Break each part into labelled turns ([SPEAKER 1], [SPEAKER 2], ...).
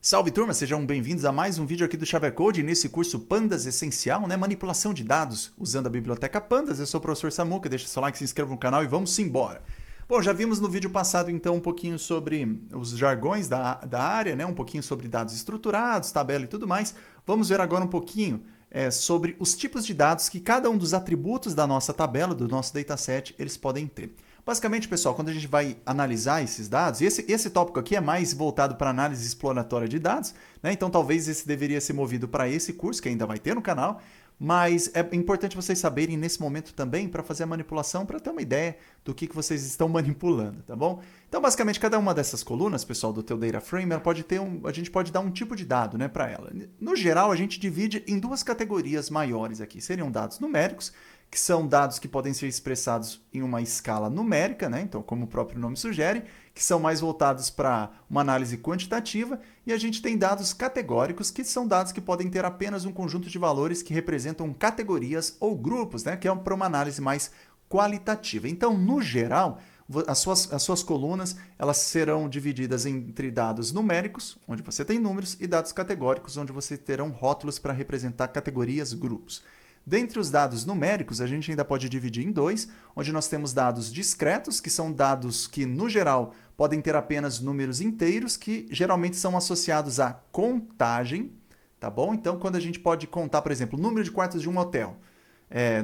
[SPEAKER 1] Salve turma, sejam bem-vindos a mais um vídeo aqui do Xavier Code, nesse curso Pandas Essencial, né? Manipulação de dados usando a biblioteca Pandas. Eu sou o professor Samuca, deixa seu like, se inscreva no canal e vamos embora. Bom, já vimos no vídeo passado então um pouquinho sobre os jargões da área, né? Um pouquinho sobre dados estruturados, tabela e tudo mais. Vamos ver agora um pouquinho sobre os tipos de dados que cada um dos atributos da nossa tabela, do nosso dataset, eles podem ter. Basicamente, pessoal, quando a gente vai analisar esses dados, esse tópico aqui é mais voltado para análise exploratória de dados, né? Então talvez esse deveria ser movido para esse curso, que ainda vai ter no canal, mas é importante vocês saberem nesse momento também para fazer a manipulação, para ter uma ideia do que vocês estão manipulando, tá bom? Então, basicamente, cada uma dessas colunas, pessoal, do teu data frame, ela pode ter a gente pode dar um tipo de dado, né, para ela. No geral, a gente divide em duas categorias maiores aqui. Seriam dados numéricos, que são dados que podem ser expressados em uma escala numérica, né? Então, como o próprio nome sugere, que são mais voltados para uma análise quantitativa, e a gente tem dados categóricos, que são dados que podem ter apenas um conjunto de valores que representam categorias ou grupos, né? Que é para uma análise mais qualitativa. Então, no geral, as suas colunas elas serão divididas entre dados numéricos, onde você tem números, e dados categóricos, onde você terão rótulos para representar categorias, grupos. Dentre os dados numéricos, a gente ainda pode dividir em dois, onde nós temos dados discretos, que são dados que, no geral, podem ter apenas números inteiros, que geralmente são associados à contagem, tá bom? Então, quando a gente pode contar, por exemplo, o número de quartos de um hotel,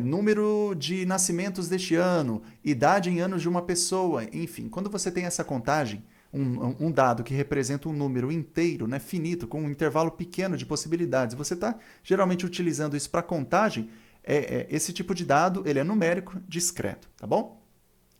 [SPEAKER 1] número de nascimentos deste ano, idade em anos de uma pessoa, enfim, quando você tem essa contagem, um dado que representa um número inteiro, né, finito, com um intervalo pequeno de possibilidades, você está geralmente utilizando isso para contagem, esse tipo de dado ele é numérico, discreto, tá bom?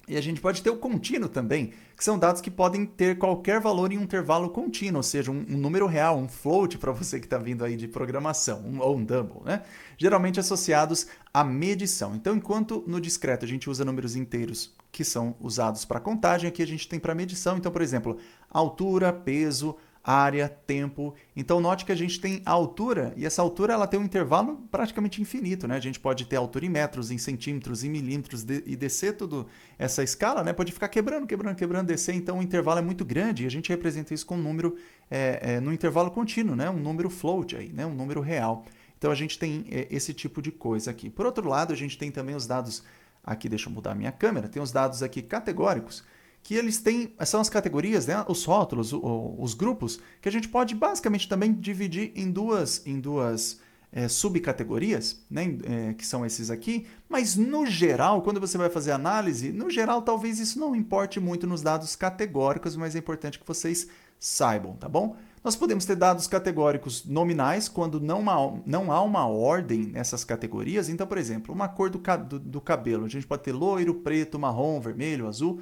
[SPEAKER 1] E a gente pode ter o contínuo também, que são dados que podem ter qualquer valor em um intervalo contínuo, ou seja, um número real, um float para você que está vindo aí de programação, ou um double, né? Geralmente associados à medição. Então, enquanto no discreto a gente usa números inteiros que são usados para contagem, aqui a gente tem para medição. Então, por exemplo, altura, peso, área, tempo. Então, note que a gente tem a altura, e essa altura ela tem um intervalo praticamente infinito, né? A gente pode ter altura em metros, em centímetros, em milímetros, e descer tudo essa escala, né? Pode ficar quebrando, descer. Então, o intervalo é muito grande, e a gente representa isso com um número no intervalo contínuo, né? Um número float aí, né? Um número real. Então, a gente tem esse tipo de coisa aqui. Por outro lado, a gente tem também os dados, aqui deixa eu mudar a minha câmera, tem os dados aqui categóricos, que eles têm, são as categorias, né, os rótulos, os grupos, que a gente pode basicamente também dividir em duas subcategorias, né, que são esses aqui, mas no geral, quando você vai fazer análise, no geral talvez isso não importe muito nos dados categóricos, mas é importante que vocês saibam, tá bom? Nós podemos ter dados categóricos nominais quando não há uma ordem nessas categorias. Então, por exemplo, uma cor do cabelo, a gente pode ter loiro, preto, marrom, vermelho, azul.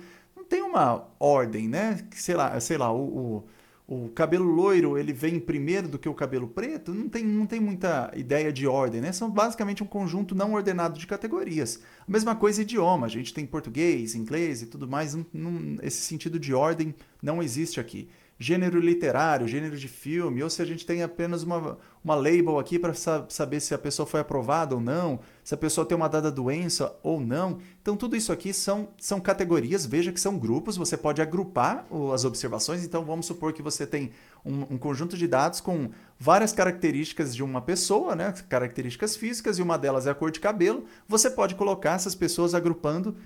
[SPEAKER 1] Tem uma ordem, né? Sei lá, o cabelo loiro ele vem primeiro do que o cabelo preto, não tem muita ideia de ordem, né? São basicamente um conjunto não ordenado de categorias. A mesma coisa idioma, a gente tem português, inglês e tudo mais, esse sentido de ordem não existe aqui. Gênero literário, gênero de filme, ou se a gente tem apenas uma label aqui para saber se a pessoa foi aprovada ou não, se a pessoa tem uma dada doença ou não. Então, tudo isso aqui são categorias, veja que são grupos, você pode agrupar as observações. Então, vamos supor que você tem um conjunto de dados com várias características de uma pessoa, né? Características físicas, e uma delas é a cor de cabelo. Você pode colocar essas pessoas agrupando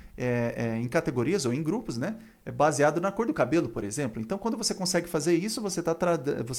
[SPEAKER 1] em categorias ou em grupos, né? Baseado na cor do cabelo, por exemplo. Então, quando você consegue fazer isso, você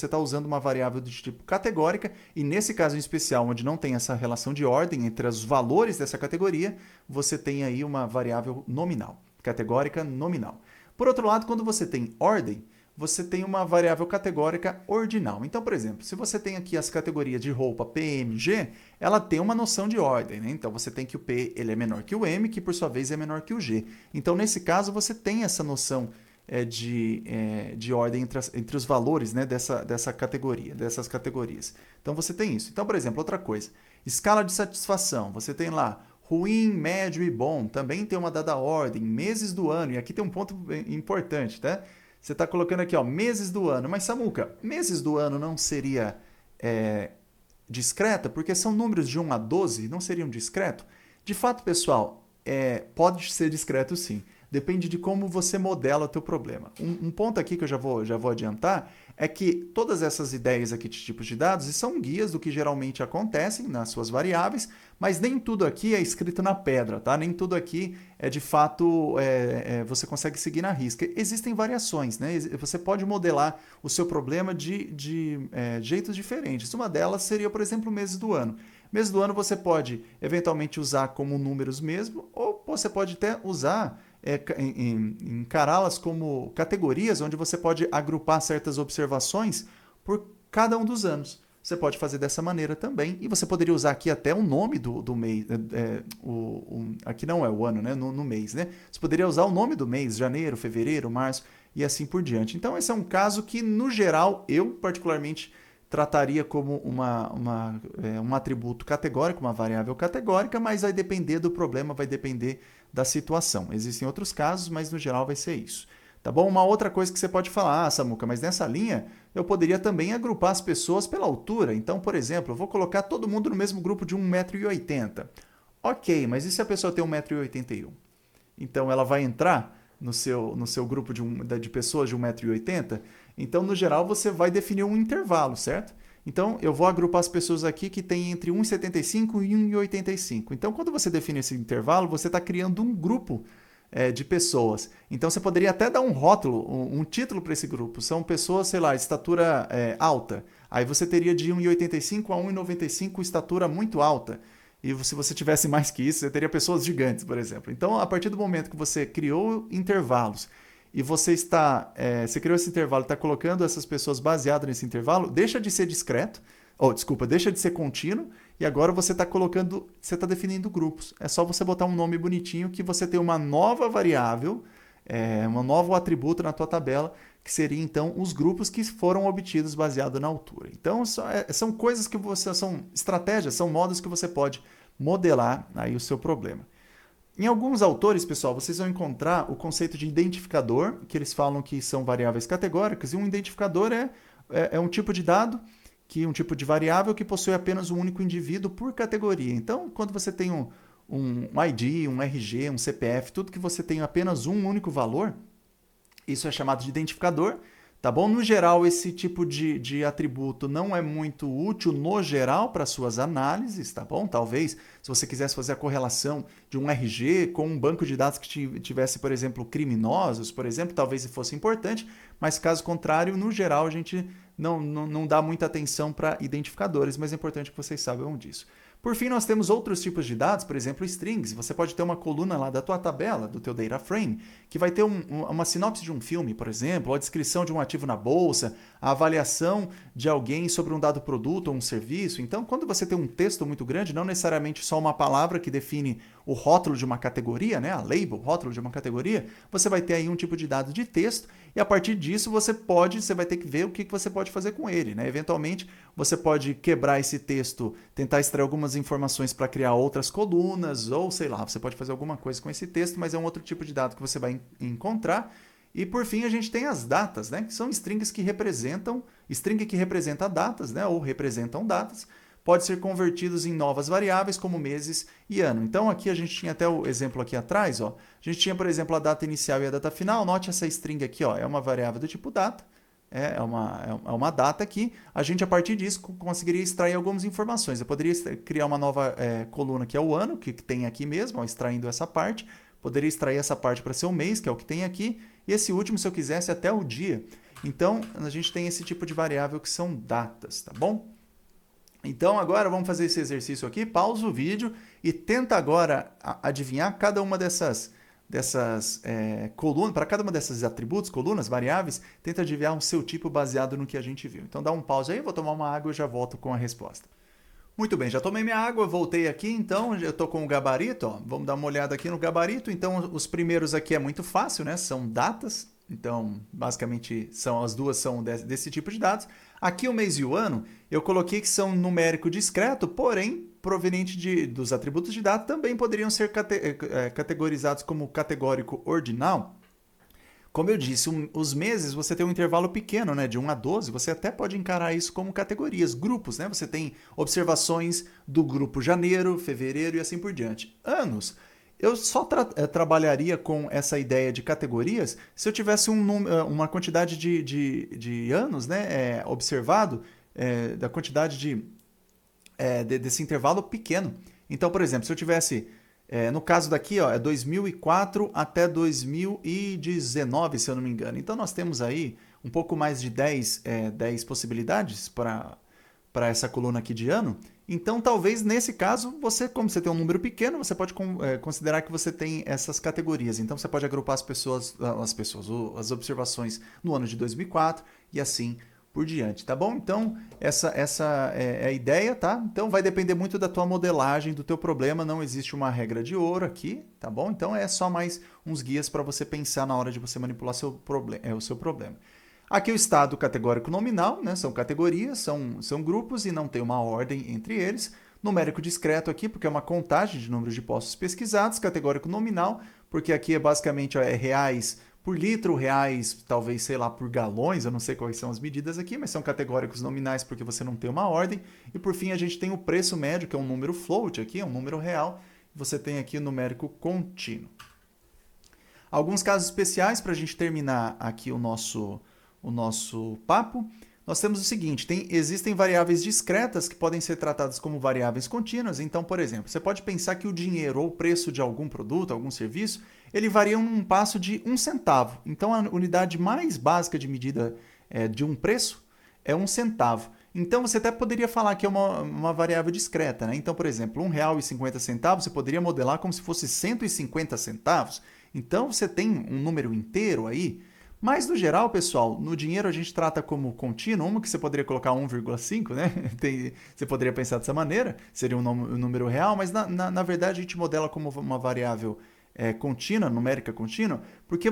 [SPEAKER 1] tá usando uma variável de tipo categórica, e nesse caso em especial, onde não tem essa relação de ordem entre os valores dessa categoria, você tem aí uma variável nominal, categórica nominal. Por outro lado, quando você tem ordem, você tem uma variável categórica ordinal. Então, por exemplo, se você tem aqui as categorias de roupa P, M, G, ela tem uma noção de ordem, né? Então, você tem que o P ele é menor que o M, que por sua vez é menor que o G. Então, nesse caso, você tem essa noção de ordem entre os valores, né, dessa categoria, dessas categorias. Então, você tem isso. Então, por exemplo, outra coisa, escala de satisfação. Você tem lá ruim, médio e bom. Também tem uma dada ordem, meses do ano. E aqui tem um ponto importante, tá? Você está colocando aqui, ó, meses do ano. Mas, Samuca, meses do ano não seria discreta? Porque são números de 1 a 12, não seriam discreto? De fato, pessoal, pode ser discreto sim. Depende de como você modela o teu problema. Um ponto aqui que eu já vou adiantar é que todas essas ideias aqui de tipos de dados são guias do que geralmente acontecem nas suas variáveis, mas nem tudo aqui é escrito na pedra, tá? Nem tudo aqui é de fato você consegue seguir na risca. Existem variações, né? Você pode modelar o seu problema de jeitos diferentes. Uma delas seria, por exemplo, meses do ano. Mês do ano você pode eventualmente usar como números mesmo, ou você pode até usar encará-las como categorias, onde você pode agrupar certas observações por cada um dos anos. Você pode fazer dessa maneira também, e você poderia usar aqui até o nome do mês. Aqui não é o ano, né? No mês, né? Você poderia usar o nome do mês, janeiro, fevereiro, março e assim por diante. Então, esse é um caso que, no geral, eu particularmente trataria como um atributo categórico, uma variável categórica, mas vai depender do problema, vai depender da situação. Existem outros casos, mas no geral vai ser isso. Tá bom? Uma outra coisa que você pode falar, Samuca, mas nessa linha eu poderia também agrupar as pessoas pela altura. Então, por exemplo, eu vou colocar todo mundo no mesmo grupo de 1,80 m. Ok, mas e se a pessoa tem 1,81 m? Então ela vai entrar no seu grupo de pessoas de 1,80 m? Então, no geral, você vai definir um intervalo, certo? Então, eu vou agrupar as pessoas aqui que têm entre 1,75 e 1,85. Então, quando você define esse intervalo, você está criando um grupo de pessoas. Então, você poderia até dar um rótulo, um título para esse grupo. São pessoas, sei lá, estatura alta. Aí você teria de 1,85 a 1,95 estatura muito alta. E se você tivesse mais que isso, você teria pessoas gigantes, por exemplo. Então, a partir do momento que você criou intervalos e você criou esse intervalo e está colocando essas pessoas baseado nesse intervalo, deixa de ser discreto, deixa de ser contínuo, e agora você está definindo grupos. É só você botar um nome bonitinho que você tem uma nova variável, um novo atributo na tua tabela, que seria então os grupos que foram obtidos baseado na altura. Então são coisas que são estratégias, são modos que você pode modelar aí o seu problema. Em alguns autores, pessoal, vocês vão encontrar o conceito de identificador, que eles falam que são variáveis categóricas, e um identificador é um tipo de dado, um tipo de variável que possui apenas um único indivíduo por categoria. Então, quando você tem um ID, um RG, um CPF, tudo que você tem apenas um único valor, isso é chamado de identificador. Tá bom? No geral, esse tipo de atributo não é muito útil no geral para suas análises, tá bom? Talvez, se você quisesse fazer a correlação de um RG com um banco de dados que tivesse, por exemplo, criminosos, por exemplo, talvez fosse importante, mas caso contrário, no geral, a gente não dá muita atenção para identificadores, mas é importante que vocês saibam disso. Por fim, nós temos outros tipos de dados, por exemplo, strings. Você pode ter uma coluna lá da tua tabela, do teu data frame, que vai ter uma sinopse de um filme, por exemplo, ou a descrição de um ativo na bolsa, a avaliação de alguém sobre um dado produto ou um serviço. Então, quando você tem um texto muito grande, não necessariamente só uma palavra que define o rótulo de uma categoria, né? A label, rótulo de uma categoria, você vai ter aí um tipo de dado de texto, e a partir disso você vai ter que ver o que você pode fazer com ele, né? Eventualmente, você pode quebrar esse texto, tentar extrair algumas informações para criar outras colunas, ou sei lá, você pode fazer alguma coisa com esse texto, mas é um outro tipo de dado que você vai encontrar. E por fim, a gente tem as datas, né? Que são strings que representam datas, né? Ou representam datas, pode ser convertidos em novas variáveis como meses e ano. Então aqui a gente tinha até o exemplo aqui atrás, ó. A gente tinha, por exemplo, a data inicial e a data final. Note essa string aqui, ó, é uma variável do tipo data. É uma data aqui. A gente, a partir disso, conseguiria extrair algumas informações. Eu poderia criar uma nova coluna, que é o ano, que tem aqui mesmo, ó, extraindo essa parte. Poderia extrair essa parte para ser o mês, que é o que tem aqui. E esse último, se eu quisesse, até o dia. Então, a gente tem esse tipo de variável que são datas, tá bom? Então, agora vamos fazer esse exercício aqui. Pausa o vídeo e tenta agora adivinhar cada uma dessas colunas, para cada uma desses atributos, colunas, variáveis, tenta adivinhar o seu tipo baseado no que a gente viu. Então dá um pause aí, eu vou tomar uma água e já volto com a resposta. Muito bem, já tomei minha água, voltei aqui, então eu estou com o gabarito, ó. Vamos dar uma olhada aqui no gabarito. Então os primeiros aqui é muito fácil, né? São datas, então basicamente as duas são desse tipo de dados. Aqui o mês e o ano, eu coloquei que são numérico discreto, porém proveniente dos atributos de data também poderiam ser categorizados como categórico ordinal. Como eu disse, os meses você tem um intervalo pequeno, né, de 1 a 12, você até pode encarar isso como categorias, grupos, né? Você tem observações do grupo janeiro, fevereiro e assim por diante. Anos, Eu só trabalharia com essa ideia de categorias se eu tivesse uma quantidade de anos, né, observado, da quantidade desse intervalo pequeno. Então, por exemplo, se eu tivesse, no caso daqui, ó, é 2004 até 2019, se eu não me engano. Então, nós temos aí um pouco mais de 10 possibilidades para essa coluna aqui de ano. Então, talvez nesse caso, você, como você tem um número pequeno, você pode considerar que você tem essas categorias. Então, você pode agrupar as observações no ano de 2004 e assim por diante, tá bom? Então, essa é a ideia, tá? Então, vai depender muito da tua modelagem, do teu problema. Não existe uma regra de ouro aqui, tá bom? Então, é só mais uns guias para você pensar na hora de você manipular o seu problema. Aqui o estado categórico nominal, né? São categorias, são grupos e não tem uma ordem entre eles. Numérico discreto aqui, porque é uma contagem de números de postos pesquisados. Categórico nominal, porque aqui é basicamente reais por litro, reais talvez, sei lá, por galões. Eu não sei quais são as medidas aqui, mas são categóricos nominais porque você não tem uma ordem. E por fim a gente tem o preço médio, que é um número float aqui, é um número real. Você tem aqui o numérico contínuo. Alguns casos especiais para a gente terminar aqui o nosso papo. Nós temos o seguinte, existem variáveis discretas que podem ser tratadas como variáveis contínuas. Então, por exemplo, você pode pensar que o dinheiro ou o preço de algum produto, algum serviço, ele varia um passo de 1 centavo. Então, a unidade mais básica de medida de um preço é 1 centavo. Então, você até poderia falar que é uma variável discreta, né? Então, por exemplo, R$1,50 você poderia modelar como se fosse 150 centavos. Então, você tem um número inteiro aí. Mas, no geral, pessoal, no dinheiro a gente trata como contínuo, uma que você poderia colocar 1,5, né? Você poderia pensar dessa maneira, seria um número real, mas na verdade a gente modela como uma variável contínua, numérica contínua, porque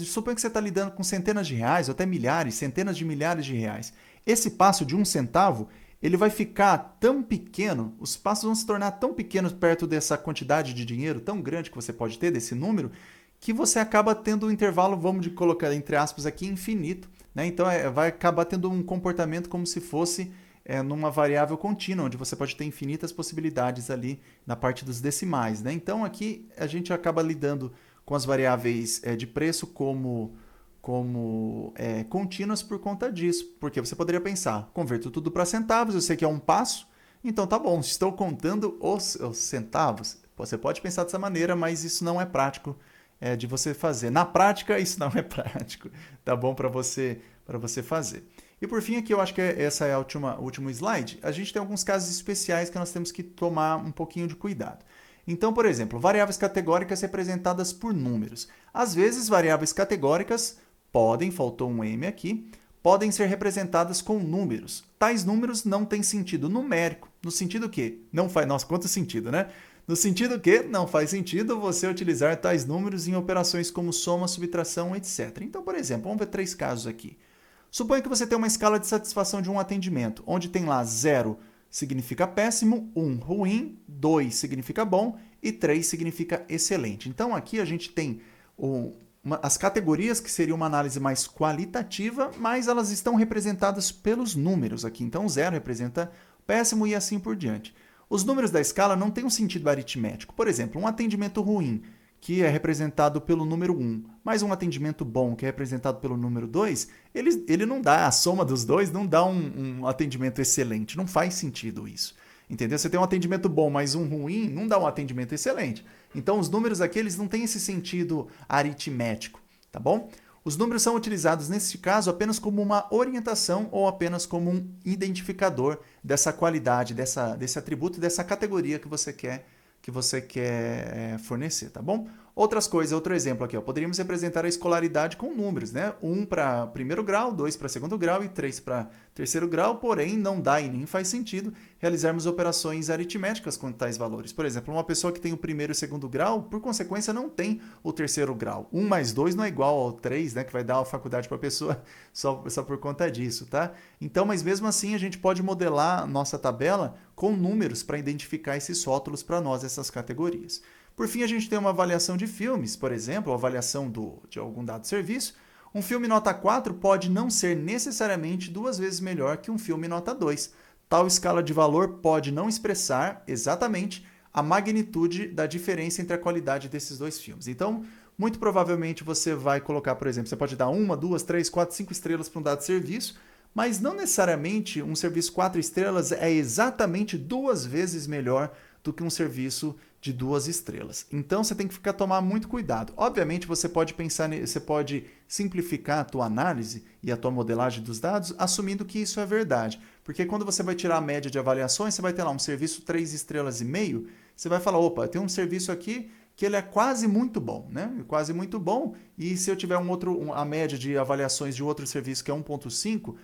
[SPEAKER 1] suponha que você está lidando com centenas de reais, ou até milhares, centenas de milhares de reais. Esse passo de 1 centavo, ele vai ficar tão pequeno, os passos vão se tornar tão pequenos perto dessa quantidade de dinheiro tão grande que você pode ter, desse número, que você acaba tendo um intervalo, vamos colocar entre aspas aqui, infinito. Né? Então, vai acabar tendo um comportamento como se fosse numa variável contínua, onde você pode ter infinitas possibilidades ali na parte dos decimais. Né? Então, aqui a gente acaba lidando com as variáveis de preço como contínuas por conta disso. Porque você poderia pensar, converto tudo para centavos, eu sei que é um passo, então tá bom, estou contando os centavos. Você pode pensar dessa maneira, mas isso não é prático de você fazer. Na prática, isso não é prático, tá bom? Para você fazer. E por fim, aqui eu acho que essa é o último slide. A gente tem alguns casos especiais que nós temos que tomar um pouquinho de cuidado. Então, por exemplo, variáveis categóricas representadas por números. Às vezes, variáveis categóricas faltou um M aqui, podem ser representadas com números. Tais números não têm sentido numérico. No sentido que não faz... Nossa, quanto sentido, né? No sentido que não faz sentido você utilizar tais números em operações como soma, subtração, etc. Então, por exemplo, vamos ver 3 casos aqui. Suponha que você tem uma escala de satisfação de um atendimento, onde tem lá 0 significa péssimo, 1 ruim, 2 significa bom e 3 significa excelente. Então, aqui a gente tem as categorias que seria uma análise mais qualitativa, mas elas estão representadas pelos números aqui. Então, 0 representa péssimo e assim por diante. Os números da escala não têm um sentido aritmético. Por exemplo, um atendimento ruim, que é representado pelo número 1, mais um atendimento bom, que é representado pelo número 2, ele não dá, a soma dos dois não dá um atendimento excelente. Não faz sentido isso. Entendeu? Você tem um atendimento bom, mais um ruim, não dá um atendimento excelente. Então, os números aqui eles não têm esse sentido aritmético, tá bom? Os números são utilizados, nesse caso, apenas como uma orientação ou apenas como um identificador dessa qualidade, desse atributo, dessa categoria que você quer fornecer, tá bom? Outro exemplo aqui, ó, poderíamos representar a escolaridade com números, né? 1 para primeiro grau, 2 para segundo grau e 3 para terceiro grau, porém não dá e nem faz sentido realizarmos operações aritméticas com tais valores. Por exemplo, uma pessoa que tem o primeiro e o segundo grau, por consequência, não tem o terceiro grau. 1 mais 2 não é igual ao 3, né? Que vai dar uma faculdade para a pessoa só por conta disso, tá? Então, mas mesmo assim, a gente pode modelar nossa tabela com números para identificar esses rótulos para nós, essas categorias. Por fim, a gente tem uma avaliação de filmes, por exemplo, a avaliação de algum dado serviço. Um filme nota 4 pode não ser necessariamente 2 vezes melhor que um filme nota 2. Tal escala de valor pode não expressar exatamente a magnitude da diferença entre a qualidade desses dois filmes. Então, muito provavelmente você vai colocar, por exemplo, você pode dar 1, 2, 3, 4, 5 estrelas para um dado serviço, mas não necessariamente um serviço 4 estrelas é exatamente 2 vezes melhor do que um serviço de 2 estrelas. Então você tem que tomar muito cuidado. Obviamente você pode pensar, você pode simplificar a tua análise e a tua modelagem dos dados, assumindo que isso é verdade. Porque quando você vai tirar a média de avaliações, você vai ter lá um serviço 3 estrelas e meio, você vai falar, opa, tem um serviço aqui que ele é quase muito bom, né? Quase muito bom. E se eu tiver a média de avaliações de outro serviço que é 1.5,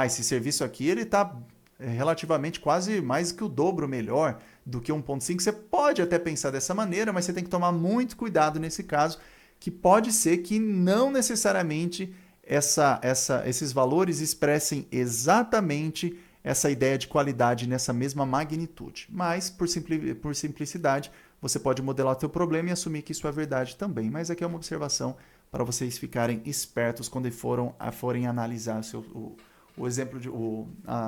[SPEAKER 1] esse serviço aqui ele está relativamente quase mais que o dobro melhor do que 1.5. Você pode até pensar dessa maneira, mas você tem que tomar muito cuidado nesse caso, que pode ser que não necessariamente esses valores expressem exatamente essa ideia de qualidade nessa mesma magnitude. Mas, por simplicidade, você pode modelar o seu problema e assumir que isso é verdade também. Mas aqui é uma observação para vocês ficarem espertos quando forem analisar o exemplo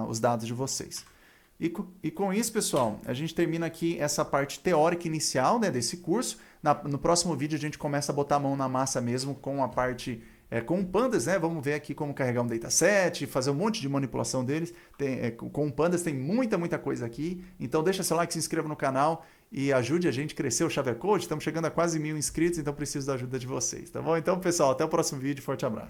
[SPEAKER 1] os dados de vocês. E com isso, pessoal, a gente termina aqui essa parte teórica inicial, né, desse curso. No próximo vídeo a gente começa a botar a mão na massa mesmo com a parte com o Pandas, né? Vamos ver aqui como carregar um dataset, fazer um monte de manipulação deles. Com o Pandas tem muita coisa aqui. Então deixa seu like, se inscreva no canal e ajude a gente a crescer o Xavier Code. Estamos chegando a quase 1000 inscritos, então preciso da ajuda de vocês, tá bom? Então, pessoal, até o próximo vídeo. Forte abraço.